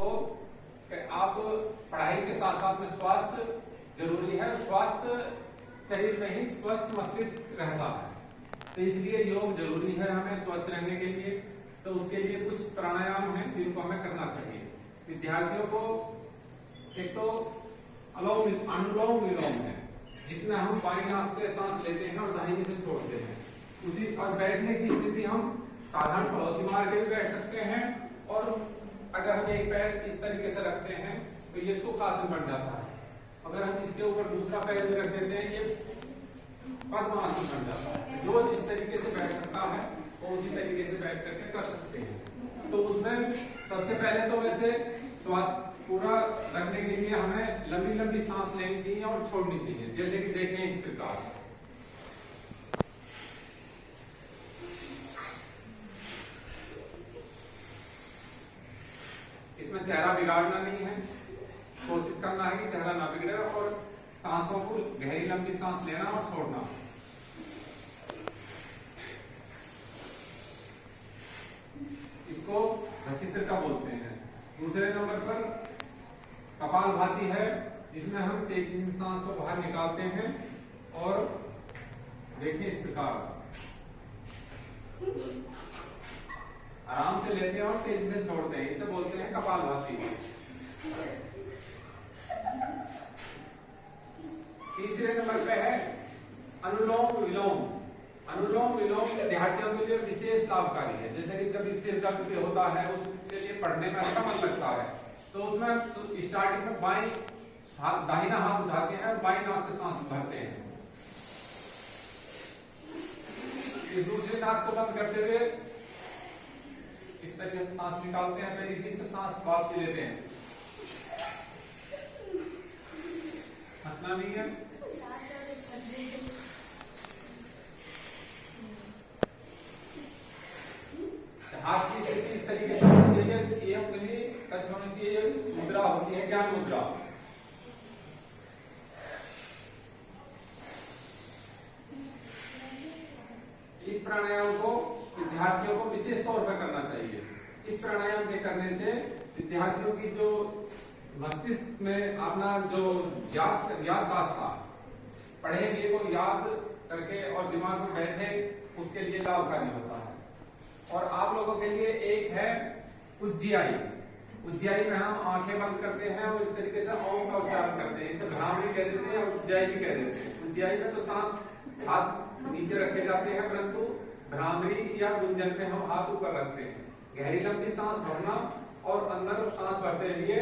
को कि आप पढ़ाई के साथ साथ में स्वास्थ्य जरूरी है। स्वास्थ्य शरीर में ही स्वस्थ मस्तिष्क रहता है, तो इसलिए योग जरूरी है हमें स्वस्थ रहने के लिए। तो उसके लिए कुछ प्राणायाम हैं जिनको हमें करना चाहिए। विद्यार्थियों को एक तो अनुलोम विलोम है, जिसमें हम बाईं नाक से सांस लेते हैं और दाहिनी से छोड़ते हैं उसी। और बैठने की स्थिति हम साधारण पड़ोसी मार के भी बैठ सकते हैं, और अगर हम एक पैर इस तरीके से रखते हैं तो ये सुखासन बन जाता है। अगर हम इसके ऊपर दूसरा पैर भी रख देते हैं ये पद्मासन बन जाता है। जो जिस तरीके से बैठ सकता है वो उसी तरीके से बैठ करके कर सकते हैं। तो उसमें सबसे पहले तो वैसे स्वास्थ्य पूरा रखने के लिए हमें लंबी लंबी सांस लेनी चाहिए और छोड़नी चाहिए, जैसे कि देखें इस प्रकार। इसमें चेहरा बिगाड़ना नहीं है, कोशिश करना है कि चेहरा ना बिगड़े, और सांसों को गहरी लंबी सांस लेना और छोड़ना। इसको भस्त्रिका बोलते हैं। दूसरे नंबर पर कपालभाति है, जिसमें हम तेजी से सांस को बाहर निकालते हैं और देखिए इस प्रकार आराम से लेते हैं और तेजी से छोड़ते हैं। इसे बोलते हैं कपालभाति। तीसरे नंबर पे है अनुलोम विलोम। अनुलोम विलोम विद्यार्थियों के लिए विशेष लाभकारी है। जैसे कि कभी सिर दर्द होता है, उसके लिए पढ़ने में अच्छा मन लगता है, तो उसमें स्टार्टिंग में दाहिना हाथ उठाते हैं और बाईं नाक से सांस भरते हैं। इस दूसरी नाक को बंद करते हुए इस तरीके से सांस निकालते हैं, फिर इसी से सांस वापसी लेते हैं। हंसना नहीं है। हाथ की स्थिति इस तरीके से होनी चाहिए, ये उंगली टच होनी चाहिए। मुद्रा होती है ज्ञान मुद्रा। इस प्राणायाम को विद्यार्थियों को विशेष तौर पर करना चाहिए। इस प्राणायाम के करने से विद्यार्थियों की जो मस्तिष्क में अपना जो याददाश्त था, पढ़े हुए को याद करके और दिमाग में बैठे, उसके लिए लाभकारी होता है। और आप लोगों के लिए एक है उज्जयाई। उज्जयाई में हम आंखें बंद करते हैं और इस तरीके से ओम का उच्चारण करते हैं। इसे भ्रामरी कह देते हैं और उज्जयाई भी कह देते हैं। उज्जयाई में तो सांस हाथ नीचे रखे जाते हैं, परंतु भ्रामरी या गुंजन में हम हाथ ऊपर रखते हैं। गहरी लंबी सांस भरना और अंदर सांस भरते हुए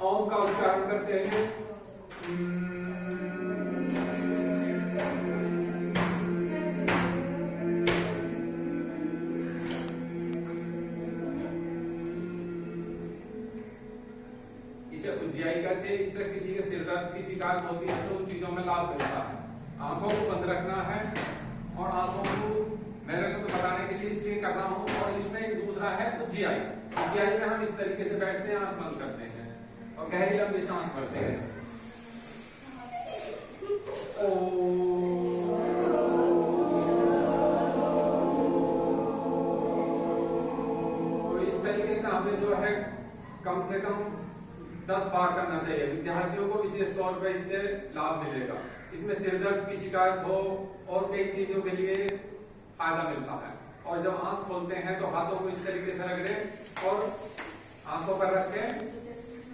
ओम का उच्चारण करते हैं। इसे उज्जयाई कहते हैं। इससे किसी के सिर दर्द की शिकायत होती है तो उन चीजों में लाभ मिलता है। आंखों को बंद रखना है, और आंखों को मेरे को तो बताने के लिए इसलिए कर रहा हूं। और इसमें एक दूसरा है उज्जयाई। उज्जयाई में हम इस तरीके से बैठते हैं, आंख बंद करते हैं और गहरी लंबी सांस भरते हैं। तो इस तरीके से हमें जो है कम से कम 10 बार करना चाहिए। विद्यार्थियों को विशेष तौर पर इससे लाभ मिलेगा। इसमें सिर दर्द की शिकायत हो और कई चीजों के लिए फायदा मिलता है। और जब आंख खोलते हैं तो हाथों को इस तरीके से रगड़ें और आंखों पर रखें,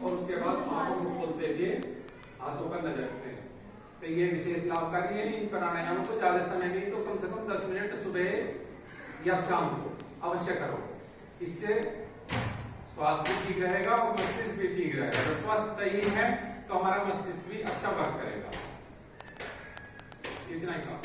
और उसके बाद आंखों को खोलते हुए हाथों पर नजर रखें। तो ये विशेष लाभकारी है। इन प्राणायामों को ज्यादा समय नहीं तो कम से कम 10 मिनट सुबह या शाम को अवश्य करो। इससे स्वास्थ्य भी ठीक रहेगा और मस्तिष्क भी ठीक रहेगा। जब स्वास्थ्य सही है तो हमारा मस्तिष्क भी अच्छा वर्क करेगा। इतना ही था।